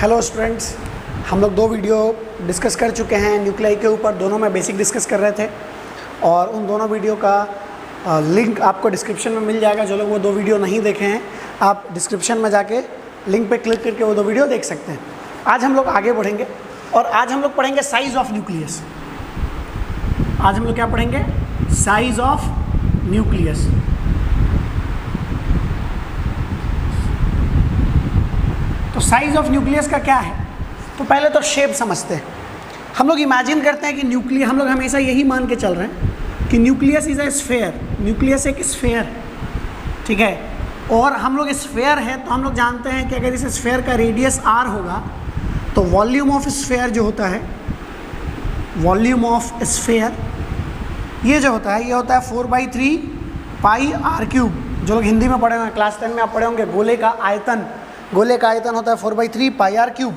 Hello students, हम लोग दो वीडियो डिस्कस कर चुके हैं न्यूक्लियाई के ऊपर। दोनों में बेसिक डिस्कस कर रहे थे और उन दोनों वीडियो का लिंक आपको डिस्क्रिप्शन में मिल जाएगा। जो लोग वो दो वीडियो नहीं देखे हैं, आप डिस्क्रिप्शन में जाके लिंक पे क्लिक करके वो दो वीडियो देख सकते हैं। आज हम लोग आगे बढ़ेंगे और आज हम लोग पढ़ेंगे साइज ऑफ न्यूक्लियस। आज हम लोग क्या पढ़ेंगे? Size of nucleus. तो साइज ऑफ न्यूक्लियस का क्या है? तो पहले तो शेप समझते हैं। हम लोग इमेजिन करते हैं कि न्यूक्लियस, हम लोग हमेशा यही मान के चल रहे हैं कि nucleus is a sphere. Nucleus एक स्फेयर, ठीक है। और हम लोग स्फेयर है तो हम लोग जानते हैं कि अगर इस स्फेयर का रेडियस r होगा तो वॉल्यूम ऑफ स्फेयर जो होता है, वॉल्यूम ऑफ स्फेयर ये जो होता है, ये होता है 4/3 पाई r³। जो लोग हिंदी में पढ़े होंगे, क्लास 10 में आप पढ़े होंगे, गोले का आयतन। गोले का आयतन होता है 4/3 पाई r³।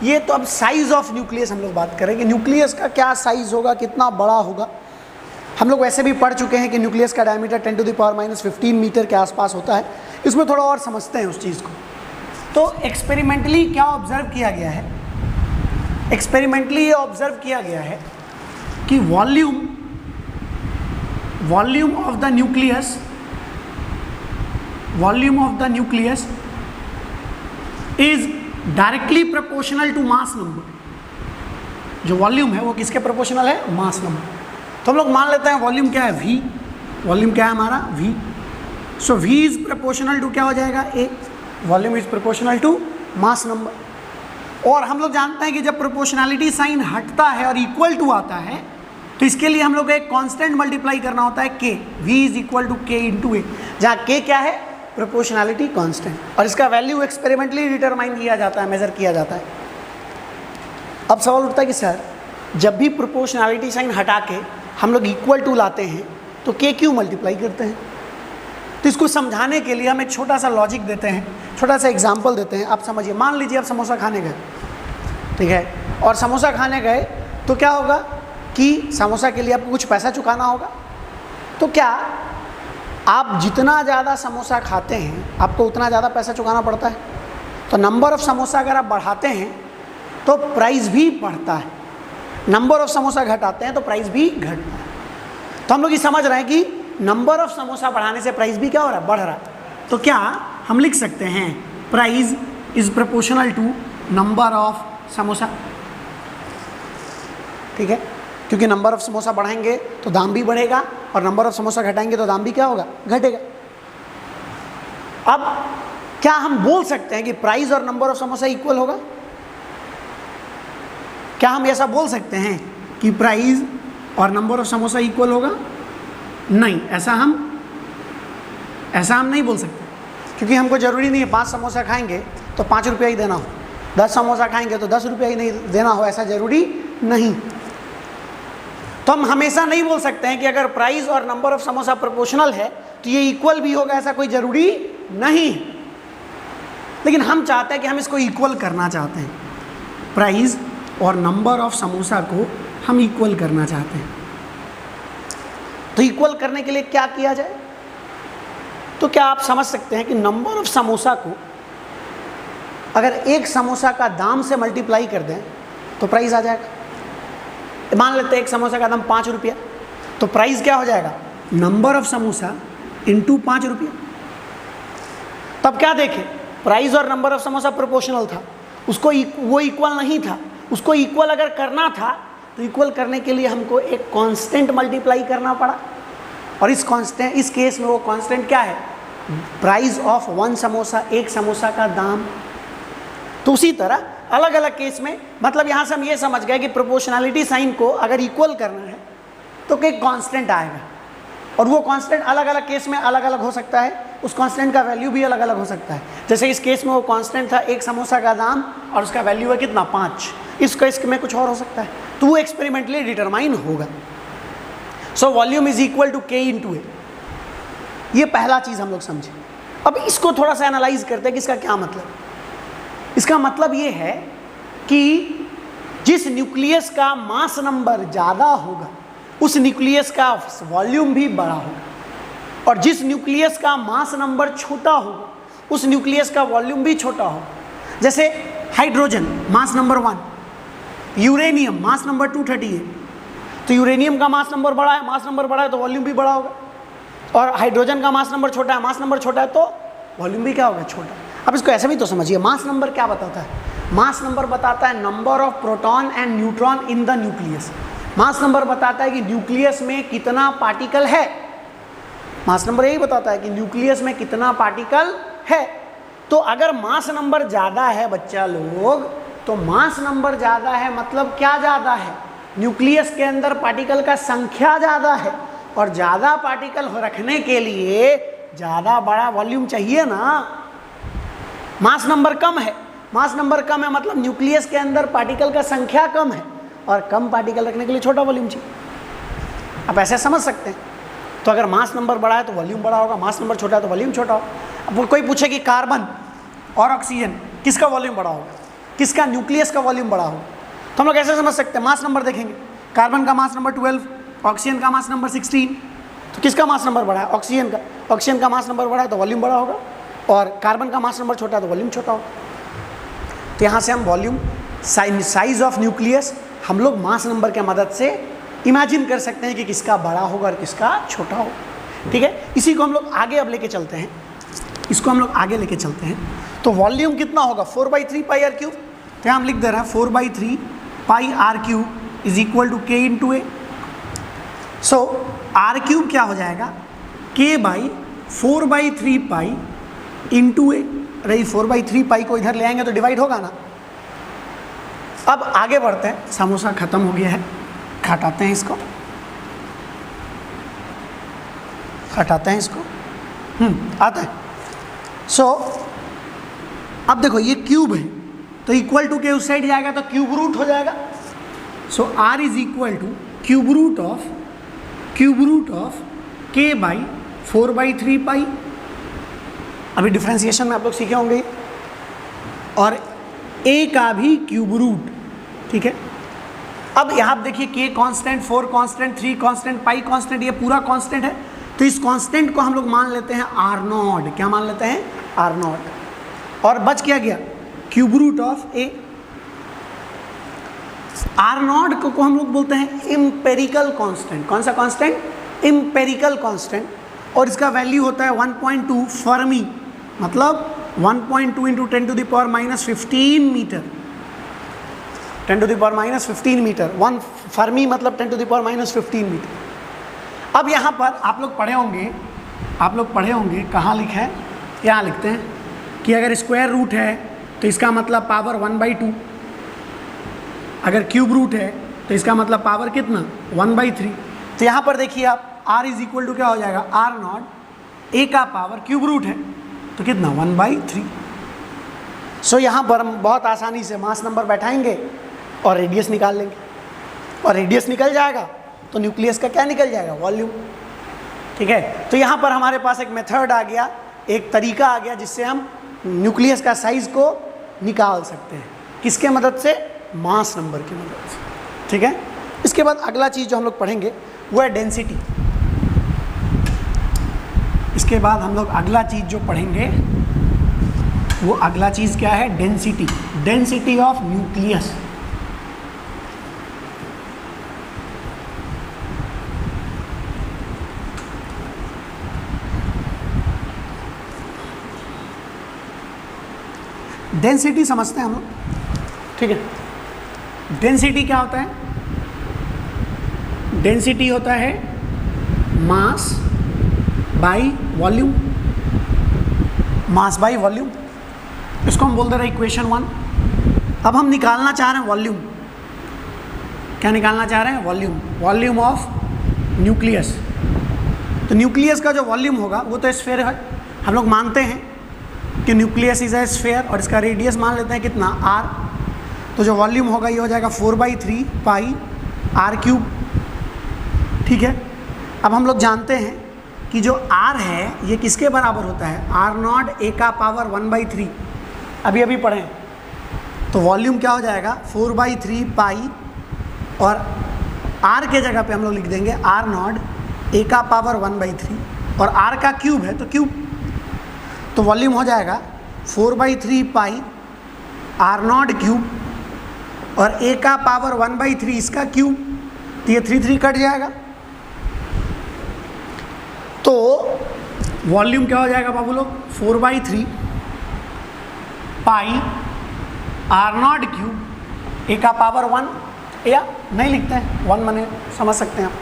ये तो अब साइज ऑफ न्यूक्लियस हम लोग बात करेंगे। न्यूक्लियस का क्या साइज होगा, कितना बड़ा होगा। हम लोग वैसे भी पढ़ चुके हैं कि न्यूक्लियस का डायमीटर 10⁻⁻15 मीटर के आसपास होता है। इसमें थोड़ा और समझते हैं उस चीज़ को। तो एक्सपेरिमेंटली क्या ऑब्जर्व किया गया है? एक्सपेरिमेंटली ये ऑब्जर्व किया गया है कि volume of the nucleus is directly proportional to mass number. जो वॉल्यूम है वो किसके प्रोपोर्शनल है? Mass number. तो हम लोग मान लेते हैं वॉल्यूम क्या है? v। वॉल्यूम क्या है हमारा? v। So v is proportional to क्या हो जाएगा? a। Volume is proportional to mass number. और हम लोग जानते हैं कि जब प्रोपोर्शनैलिटी साइन हटता है और इक्वल टू आता है तो इसके लिए हम लोग एक कांस्टेंट मल्टीप्लाई करना होता है k। v is equal to k into a, जहाँ k क्या है? Proportionality constant. और इसका वैल्यू एक्सपेरिमेंटली डिटरमाइन किया जाता है, मेजर किया जाता है। अब सवाल उठता है कि सर, जब भी प्रोपोर्शनैलिटी साइन हटा के हम लोग इक्वल टू लाते हैं तो k क्यों मल्टीप्लाई करते हैं? तो इसको समझाने के लिए हम एक छोटा सा लॉजिक देते हैं, छोटा सा एग्जाम्पल देते हैं। आप समझिए, मान लीजिए आप समोसा खाने गए, ठीक है, और समोसा खाने गए तो क्या होगा कि समोसा के लिए आपको कुछ पैसा चुकाना होगा। तो क्या आप जितना ज़्यादा समोसा खाते हैं आपको उतना ज़्यादा पैसा चुकाना पड़ता है? तो नंबर ऑफ़ समोसा अगर आप बढ़ाते हैं तो प्राइस भी बढ़ता है, नंबर ऑफ़ समोसा घटाते हैं तो प्राइस भी घटता है। तो हम लोग ये समझ रहे हैं कि नंबर ऑफ़ समोसा बढ़ाने से प्राइस भी क्या हो रहा है? बढ़ रहा है। तो क्या हम लिख सकते हैं price is proportional to number of samosa, ठीक है, क्योंकि नंबर ऑफ समोसा बढ़ाएंगे तो दाम भी बढ़ेगा और नंबर ऑफ समोसा घटाएंगे तो दाम भी क्या होगा? घटेगा। अब क्या हम बोल सकते हैं कि प्राइस और नंबर ऑफ समोसा इक्वल होगा? क्या हम ऐसा बोल सकते हैं कि प्राइस और नंबर ऑफ समोसा इक्वल होगा? नहीं, ऐसा हम नहीं बोल सकते, क्योंकि हमको ज़रूरी नहीं है 5 समोसा खाएंगे तो 5 रुपया ही देना हो, 10 समोसा खाएंगे तो 10 रुपया ही नहीं देना हो, ऐसा ज़रूरी नहीं। तो हम हमेशा नहीं बोल सकते हैं कि अगर प्राइस और नंबर ऑफ समोसा प्रोपोर्शनल है तो ये इक्वल भी होगा, ऐसा कोई ज़रूरी नहीं। लेकिन हम चाहते हैं कि हम इसको इक्वल करना चाहते हैं, प्राइस और नंबर ऑफ समोसा को हम इक्वल करना चाहते हैं। तो इक्वल करने के लिए क्या किया जाए? तो क्या आप समझ सकते हैं कि नंबर ऑफ समोसा को अगर एक समोसा का दाम से मल्टीप्लाई कर दें तो प्राइस आ जाएगा। मान लेते हैं एक समोसा का दाम 5 रुपया, तो प्राइस क्या हो जाएगा? नंबर ऑफ समोसा इंटू 5 रुपया। तब क्या देखें, प्राइस और नंबर ऑफ समोसा प्रोपोर्शनल था, उसको वो इक्वल नहीं था। उसको इक्वल अगर करना था तो इक्वल करने के लिए हमको एक कांस्टेंट मल्टीप्लाई करना पड़ा। और इस केस में वो कांस्टेंट क्या है? प्राइस ऑफ 1 समोसा, एक समोसा का दाम। तो उसी तरह अलग अलग केस में, मतलब यहाँ से हम ये समझ गए कि प्रोपोर्शनैलिटी साइन को अगर इक्वल करना है तो एक कांस्टेंट आएगा, और वो कांस्टेंट अलग अलग केस में अलग अलग हो सकता है, उस कांस्टेंट का वैल्यू भी अलग अलग हो सकता है। जैसे इस केस में वो कांस्टेंट था एक समोसा का दाम और उसका वैल्यू है कितना? 5। इस केस में कुछ और हो सकता है, तो वो एक्सपेरिमेंटली डिटरमाइन होगा। So volume is equal to k into a. ये पहला चीज़ हम लोग समझे। अब इसको थोड़ा सा एनालाइज करते हैं कि इसका क्या मतलब। इसका मतलब ये है कि जिस न्यूक्लियस का मास नंबर ज़्यादा होगा उस न्यूक्लियस का वॉल्यूम भी बड़ा होगा, और जिस न्यूक्लियस का मास नंबर छोटा होगा उस न्यूक्लियस का वॉल्यूम भी छोटा होगा। जैसे hydrogen mass number 1, uranium mass number 230 है, तो यूरेनियम का मास नंबर बड़ा है, मास नंबर बड़ा है तो वॉल्यूम भी बड़ा होगा, और हाइड्रोजन का मास नंबर छोटा है, मास नंबर छोटा है तो वॉल्यूम भी क्या होगा, छोटा। अब इसको ऐसे भी तो समझिए, मास नंबर क्या बताता है, मास नंबर बताता है number of proton and neutron in the nucleus. Mass number बताता है कि न्यूक्लियस में कितना पार्टिकल है, मास नंबर यही बताता है कि न्यूक्लियस में कितना पार्टिकल है। तो अगर मास नंबर ज़्यादा है बच्चा लोग, तो मास नंबर ज़्यादा है मतलब क्या ज़्यादा है, न्यूक्लियस के अंदर पार्टिकल का संख्या ज़्यादा है, और ज़्यादा पार्टिकल रखने के लिए ज़्यादा बड़ा वॉल्यूम चाहिए ना। मास नंबर कम है, मास नंबर कम है मतलब न्यूक्लियस के अंदर पार्टिकल का संख्या कम है, और कम पार्टिकल रखने के लिए छोटा वॉल्यूम चाहिए। आप ऐसे समझ सकते हैं। तो अगर मास नंबर बड़ा है तो वॉल्यूम बड़ा होगा, मास नंबर छोटा है तो वॉल्यूम छोटा होगा। अब कोई पूछे कि कार्बन और ऑक्सीजन किसका वॉल्यूम बड़ा होगा, किसका न्यूक्लियस का वॉल्यूम बड़ा होगा, तो हम लोग ऐसे समझ सकते हैं, मास नंबर देखेंगे, कार्बन का मास नंबर 12, ऑक्सीजन का मास नंबर 16, तो किसका मास नंबर बड़ा है, ऑक्सीजन का। ऑक्सीजन का मास नंबर बड़ा है तो वॉल्यूम बड़ा होगा, और कार्बन का मास नंबर छोटा है तो वॉल्यूम छोटा होगा। तो यहाँ से हम वॉल्यूम, साइज ऑफ न्यूक्लियस हम लोग मास नंबर के मदद से इमेजिन कर सकते हैं कि किसका बड़ा होगा और किसका छोटा होगा। ठीक है, इसी को हम लोग आगे अब लेके चलते हैं, इसको हम लोग आगे लेके चलते हैं। तो वॉल्यूम कितना होगा, 4/3 पाई आर क्यूब। तो हम लिख दे रहे हैं 4/3 pi r cube is equal to k into a. So r cube क्या हो जाएगा, के बाई 4/3 पाई इंटू ए। रही 4/3 पाई को इधर ले आएंगे तो डिवाइड होगा ना। अब आगे बढ़ते हैं, समोसा खत्म हो गया है, हटाते हैं इसको, हटाते हैं इसको, आता है। सो अब देखो ये क्यूब है तो इक्वल टू के उस साइड जाएगा तो क्यूब रूट हो जाएगा। So r is equal to cube root of k by 4/3 pi. अभी डिफ्रेंसिएशन में आप लोग सीखे होंगे, और ए का भी क्यूब रूट। ठीक है, अब यहाँ देखिए के कांस्टेंट, 4 कांस्टेंट, 3 कांस्टेंट, पाई कांस्टेंट, ये पूरा कांस्टेंट है। तो इस कांस्टेंट को हम लोग मान लेते हैं आर नॉट। क्या मान लेते हैं, आर नॉट। और बच क्या गया, cube root of a. R naught को हम लोग बोलते हैं एम्पेरिकल कांस्टेंट। कौन सा कांस्टेंट, एम्पेरिकल कांस्टेंट। और इसका वैल्यू होता है 1.2 फर्मी, मतलब 1.2 इंटू 10⁻⁻15 मीटर, 10⁻⁻15 मीटर। 1 फर्मी मतलब 10⁻⁻15 मीटर। अब यहाँ पर आप लोग पढ़े होंगे, कहाँ लिखा है, यहाँ लिखते हैं कि अगर स्क्वायर रूट है तो इसका मतलब पावर 1/2, अगर क्यूब रूट है तो इसका मतलब पावर कितना, 1/3। तो यहाँ पर देखिए आप r इज इक्वल टू क्या हो जाएगा, आर नॉट, ए का पावर क्यूब रूट है तो कितना, 1/3। सो यहाँ पर हम बहुत आसानी से मास नंबर बैठाएंगे और रेडियस निकाल लेंगे, और रेडियस निकल जाएगा तो न्यूक्लियस का क्या निकल जाएगा, वॉल्यूम। ठीक है, तो यहाँ पर हमारे पास एक मेथड आ गया, एक तरीका आ गया जिससे हम न्यूक्लियस का साइज को निकाल सकते हैं। किसके मदद से, मास नंबर की मदद से। ठीक है, इसके बाद अगला चीज़ जो हम लोग पढ़ेंगे वो है डेंसिटी। इसके बाद हम लोग अगला चीज़ जो पढ़ेंगे वो अगला चीज़ क्या है, density, density of nucleus. Density समझते हैं हम लोग। ठीक है, डेंसिटी क्या होता है, डेंसिटी होता है mass by volume, mass by volume. इसको हम बोल दे रहे हैं इक्वेशन 1। अब हम निकालना चाह रहे हैं वॉल्यूम। क्या निकालना चाह रहे हैं, वॉल्यूम, वॉल्यूम ऑफ न्यूक्लियस। तो न्यूक्लियस का जो वॉल्यूम होगा वो तो स्फीयर है, हम लोग मानते हैं कि न्यूक्लियस इज अ स्फीयर, और इसका रेडियस मान लेते हैं कितना, आर। तो जो वॉल्यूम होगा ये हो जाएगा 4/3 पाई आर क्यूब। ठीक है, अब हम लोग जानते हैं कि जो आर है ये किसके बराबर होता है, आर नॉट ए का पावर 1/3। अभी अभी पढ़ें तो वॉल्यूम क्या हो जाएगा, 4/3 पाई, और आर के जगह पे हम लोग लिख देंगे आर नॉट ए का पावर 1/3, और आर का क्यूब है तो क्यूब। तो वॉल्यूम हो जाएगा 4/3 पाई r0³ और a का पावर 1/3 इसका क्यूब, तो ये 3 कट जाएगा। तो वॉल्यूम क्या हो जाएगा बाबू लोग, 4/3 पाई r0³ a का पावर 1, या नहीं लिखते हैं 1 माने समझ सकते हैं आप।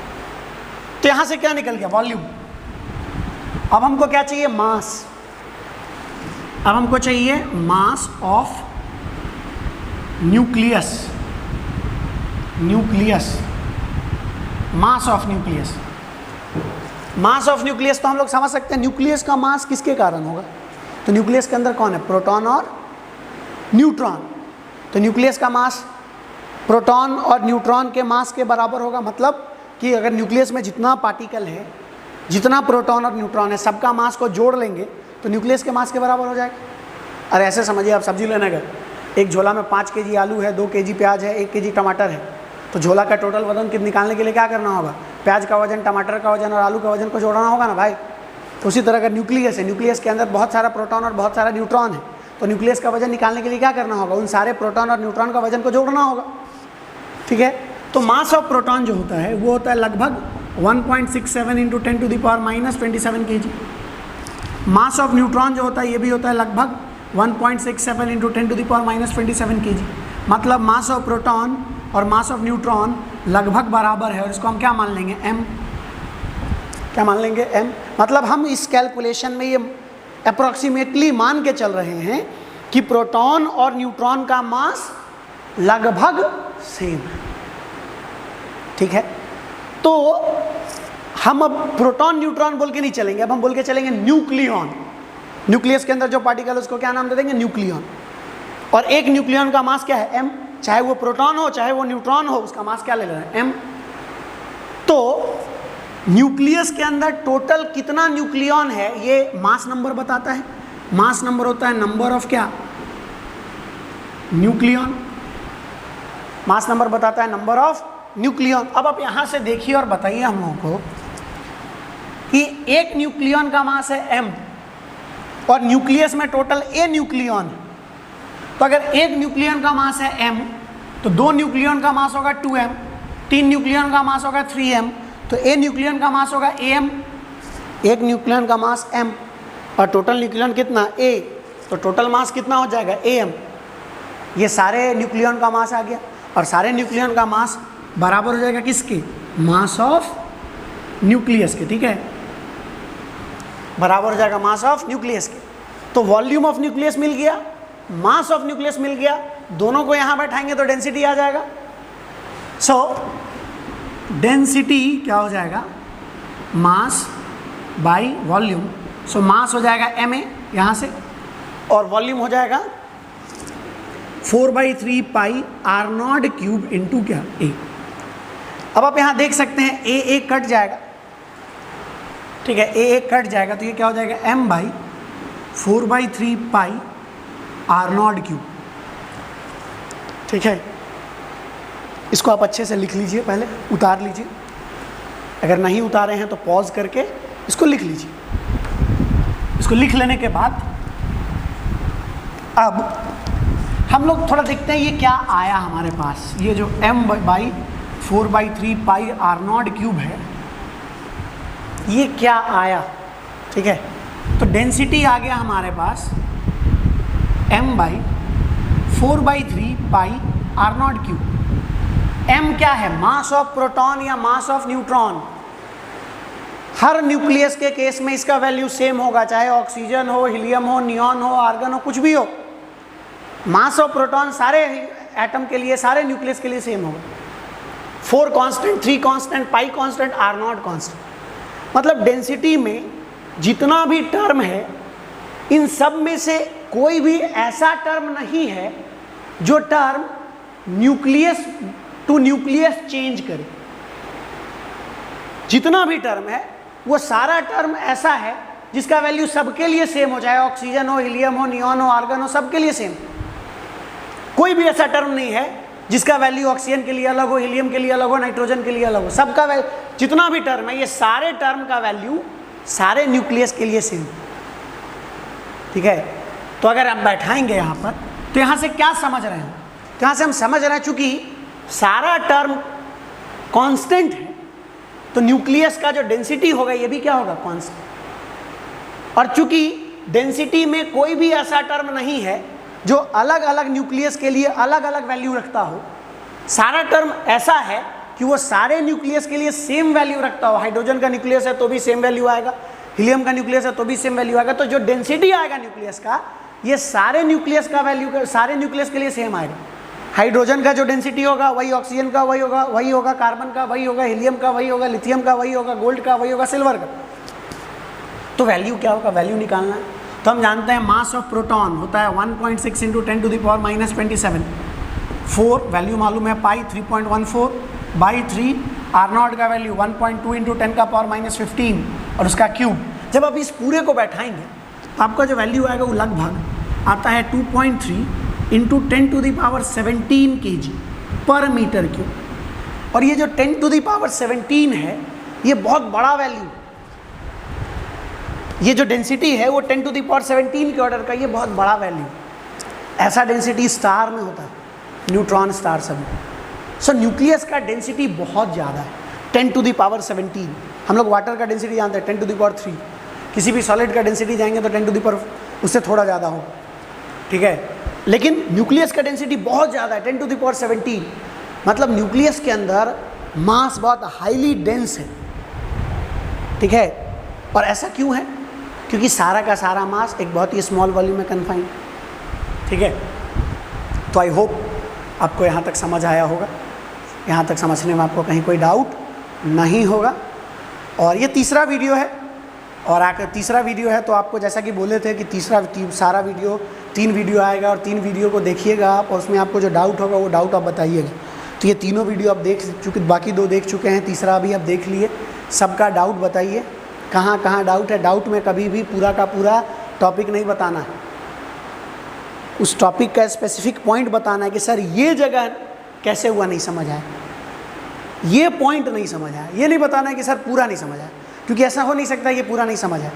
तो यहाँ से क्या निकल गया, वॉल्यूम। अब हमको क्या चाहिए, मास। अब हमको चाहिए mass of nucleus, mass of nucleus. Mass of nucleus तो हम लोग समझ सकते हैं, न्यूक्लियस का मास किसके कारण होगा, तो न्यूक्लियस के अंदर कौन है, प्रोटॉन और न्यूट्रॉन। तो न्यूक्लियस का मास प्रोटॉन और न्यूट्रॉन के मास के बराबर होगा। मतलब कि अगर न्यूक्लियस में जितना पार्टिकल है, जितना प्रोटॉन और न्यूट्रॉन है, सबका मास को जोड़ लेंगे तो न्यूक्लियस के मास के बराबर हो जाएगा। अरे ऐसे समझिए, आप सब्जी लेने गए, एक झोला में 5 kg आलू है, 2 kg प्याज है, 1 kg टमाटर है, तो झोला का टोटल वजन निकालने के लिए क्या करना होगा, प्याज का वजन, टमाटर का वजन और आलू का वजन को जोड़ना होगा ना भाई। तो उसी तरह का न्यूक्लियस है, न्यूक्लियस के अंदर बहुत सारा प्रोटॉन और बहुत सारा न्यूट्रॉन है, तो न्यूक्लियस का वजन निकालने के लिए क्या करना होगा, उन सारे प्रोटॉन और न्यूट्रॉन का वजन को जोड़ना होगा। ठीक है, तो मास ऑफ प्रोटॉन जो होता है वो होता है लगभग 1.67 × 10⁻⁻27 kg। मास ऑफ न्यूट्रॉन जो होता है ये भी होता है लगभग 1.67 × 10⁻⁻27 kg। मतलब मास ऑफ प्रोटॉन और मास ऑफ न्यूट्रॉन लगभग बराबर है, और इसको हम क्या मान लेंगे, m। क्या मान लेंगे, m। मतलब हम इस कैलकुलेशन में ये अप्रॉक्सीमेटली मान के चल रहे हैं कि प्रोटॉन और न्यूट्रॉन का मास लगभग सेम है। ठीक है, तो हम अब प्रोटॉन न्यूट्रॉन बोल के नहीं चलेंगे, अब हम बोल के चलेंगे न्यूक्लियन। न्यूक्लियस के अंदर जो पार्टिकल उसको क्या नाम दे देंगे, न्यूक्लियन। और एक न्यूक्लियन का मास क्या है, m। चाहे वो प्रोटॉन हो चाहे वो न्यूट्रॉन हो, उसका मास क्या ले रहे हैं, m। तो न्यूक्लियस के अंदर टोटल कितना न्यूक्लियन है ये मास नंबर बताता है। मास नंबर होता है नंबर ऑफ क्या, न्यूक्लियन। मास नंबर बताता है नंबर ऑफ न्यूक्लियन। अब आप यहाँ से देखिए और बताइए हम लोगों को कि एक न्यूक्लियन का मास है m और न्यूक्लियस में टोटल a न्यूक्लियन। तो अगर एक न्यूक्लियन का मास है m तो 2 न्यूक्लियन का मास होगा 2m, 3 न्यूक्लियन का मास होगा 3m, तो a न्यूक्लियन का मास होगा am। एक न्यूक्लियन का मास m और टोटल न्यूक्लियन कितना a, तो टोटल मास कितना हो जाएगा am। ये सारे न्यूक्लियन का मास आ गया, और सारे न्यूक्लियन का मास बराबर हो जाएगा किसके, मास ऑफ न्यूक्लियस के। ठीक है, बराबर हो जाएगा मास ऑफ न्यूक्लियस के। तो वॉल्यूम ऑफ न्यूक्लियस मिल गया, मास ऑफ न्यूक्लियस मिल गया, दोनों को यहाँ बैठाएंगे तो डेंसिटी आ जाएगा। सो डेंसिटी क्या हो जाएगा, मास बाई वॉल्यूम। सो मास हो जाएगा ma यहाँ से, और वॉल्यूम हो जाएगा 4/3 पाई r0³ इंटू क्या, a। अब आप यहाँ देख सकते हैं a कट जाएगा। ठीक है, a कट जाएगा तो ये क्या हो जाएगा, m/4/3 पाई r0³। ठीक है, इसको आप अच्छे से लिख लीजिए, पहले उतार लीजिए। अगर नहीं उतारे हैं तो पॉज करके इसको लिख लीजिए। इसको लिख लेने के बाद अब हम लोग थोड़ा देखते हैं ये क्या आया हमारे पास। ये जो m/4/3 पाई r0³ है, ये क्या आया। ठीक है, तो डेंसिटी आ गया हमारे पास m/4/3 पाई r0³। m क्या है, मास ऑफ प्रोटॉन या mass of neutron. Her nucleus के केस में इसका वैल्यू सेम होगा, चाहे ऑक्सीजन हो, हीलियम हो, नियॉन हो, आर्गन हो, कुछ भी हो। मास ऑफ प्रोटॉन सारे एटम के लिए, सारे न्यूक्लियस के लिए सेम होगा। 4 कांस्टेंट, 3 कांस्टेंट, पाई कांस्टेंट, r0 कांस्टेंट। मतलब डेंसिटी में जितना भी टर्म है, इन सब में से कोई भी ऐसा टर्म नहीं है जो term nucleus to nucleus change करे। जितना भी टर्म है वो सारा टर्म ऐसा है जिसका वैल्यू सबके लिए सेम हो, चाहे ऑक्सीजन हो, हीलियम हो, नियॉन हो, आर्गन हो, सबके लिए सेम। कोई भी ऐसा टर्म नहीं है जिसका वैल्यू ऑक्सीजन के लिए अलग हो, हीलियम के लिए अलग हो, नाइट्रोजन के लिए अलग हो। सबका जितना भी टर्म है, ये सारे टर्म का वैल्यू सारे न्यूक्लियस के लिए सेम। ठीक है, तो अगर आप बैठाएंगे यहाँ पर तो यहाँ से क्या समझ रहे हैं? तो यहाँ से हम समझ रहे हैं चूंकि सारा टर्म कांस्टेंट है तो न्यूक्लियस का जो डेंसिटी होगा ये भी क्या होगा? कांस्टेंट। और चूंकि डेंसिटी में कोई भी ऐसा टर्म नहीं है जो अलग अलग न्यूक्लियस के लिए अलग अलग वैल्यू रखता हो, सारा टर्म ऐसा है कि वो सारे न्यूक्लियस के लिए सेम वैल्यू रखता हो। हाइड्रोजन का न्यूक्लियस है तो भी सेम वैल्यू आएगा, हीलियम का न्यूक्लियस है तो भी सेम वैल्यू आएगा। तो जो डेंसिटी आएगा न्यूक्लियस का, ये सारे न्यूक्लियस का वैल्यू सारे न्यूक्लियस के लिए सेम आएगा। हाइड्रोजन का जो डेंसिटी होगा वही ऑक्सीजन का वही होगा कार्बन का वही होगा, हीलियम का वही होगा, लिथियम का वही होगा, गोल्ड का वही होगा, सिल्वर का। तो वैल्यू क्या होगा? वैल्यू निकालना है। तो हम जानते हैं मास ऑफ प्रोटॉन होता है 1.6 × 10⁻⁻27। 4 वैल्यू मालूम है पाई 3.14/3। R0 का वैल्यू 1.2 × 10⁻⁻15 और उसका क्यूब। जब आप इस पूरे को बैठाएंगे तो आपका जो वैल्यू आएगा वो लगभग आता है 2.3 × 10⁻17 kg पर मीटर क्यूब। और ये जो 10⁻17 है ये बहुत बड़ा वैल्यू, ये जो डेंसिटी है वो 10⁻17 के ऑर्डर का, ये बहुत बड़ा वैल्यू। ऐसा डेंसिटी स्टार में होता है, न्यूट्रॉन स्टार सब में। सो न्यूक्लियस का डेंसिटी बहुत ज़्यादा है, 10⁻17। हम लोग वाटर का डेंसिटी जानते हैं 10⁻3। किसी भी सॉलिड का डेंसिटी जाएंगे तो 10 उससे थोड़ा ज़्यादा होगा, ठीक है। लेकिन न्यूक्लियस का डेंसिटी बहुत ज़्यादा है, 10⁻17। मतलब न्यूक्लियस के अंदर मास बहुत हाईली डेंस है, ठीक है। और ऐसा क्यों है? क्योंकि सारा का सारा मास एक बहुत ही स्मॉल वॉल्यूम में कन्फाइंड, ठीक है। तो आई होप आपको यहाँ तक समझ आया होगा, यहाँ तक समझने में आपको कहीं कोई डाउट नहीं होगा। और ये तीसरा वीडियो है, और आकर तीसरा वीडियो है तो आपको जैसा कि बोले थे कि सारा वीडियो 3 वीडियो आएगा और 3 वीडियो को देखिएगा आप, और उसमें आपको जो डाउट होगा वो डाउट आप बताइएगा। तो ये तीनों वीडियो आप देख चुके, बाकी 2 देख चुके हैं, तीसरा भी आप देख लिए। सबका डाउट बताइए, कहाँ कहाँ डाउट है। डाउट में कभी भी पूरा का पूरा टॉपिक नहीं बताना है, उस टॉपिक का स्पेसिफिक पॉइंट बताना है कि सर ये जगह कैसे हुआ नहीं समझ आया, ये पॉइंट नहीं समझ आया। ये नहीं बताना है कि सर पूरा नहीं समझ आया, क्योंकि ऐसा हो नहीं सकता ये पूरा नहीं समझ आया,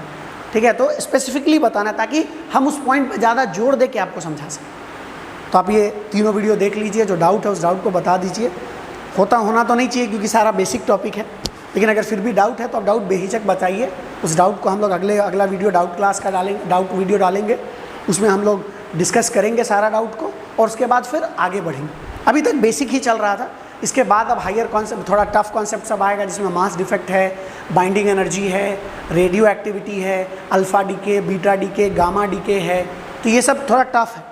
ठीक है। तो स्पेसिफिकली बताना है ताकि हम उस पॉइंट पर ज़्यादा जोर दे के आपको समझा सकें। तो आप ये तीनों वीडियो देख लीजिए, जो डाउट है उस डाउट को बता दीजिए। होना तो नहीं चाहिए क्योंकि सारा बेसिक टॉपिक है, लेकिन अगर फिर भी डाउट है तो आप डाउट बेहिचक बताइए। उस डाउट को हम लोग अगला वीडियो डाउट क्लास का डालेंगे, डाउट वीडियो डालेंगे, उसमें हम लोग डिस्कस करेंगे सारा डाउट को, और उसके बाद फिर आगे बढ़ेंगे। अभी तक बेसिक ही चल रहा था, इसके बाद अब हायर कॉन्सेप्ट, थोड़ा टफ कॉन्सेप्ट सब आएगा, जिसमें मास डिफेक्ट है, बाइंडिंग एनर्जी है, रेडियो एक्टिविटी है, alpha decay, beta decay, gamma decay है। तो ये सब थोड़ा टफ है,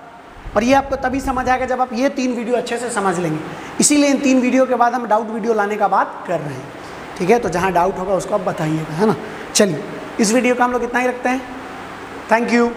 और ये आपको तभी समझ आएगा जब आप ये 3 वीडियो अच्छे से समझ लेंगे। इसीलिए इन 3 वीडियो के बाद हम डाउट वीडियो लाने का बात कर रहे हैं, ठीक है। तो जहाँ डाउट होगा उसको आप बताइएगा, है ना। चलिए इस वीडियो का हम लोग इतना ही रखते हैं। Thank you.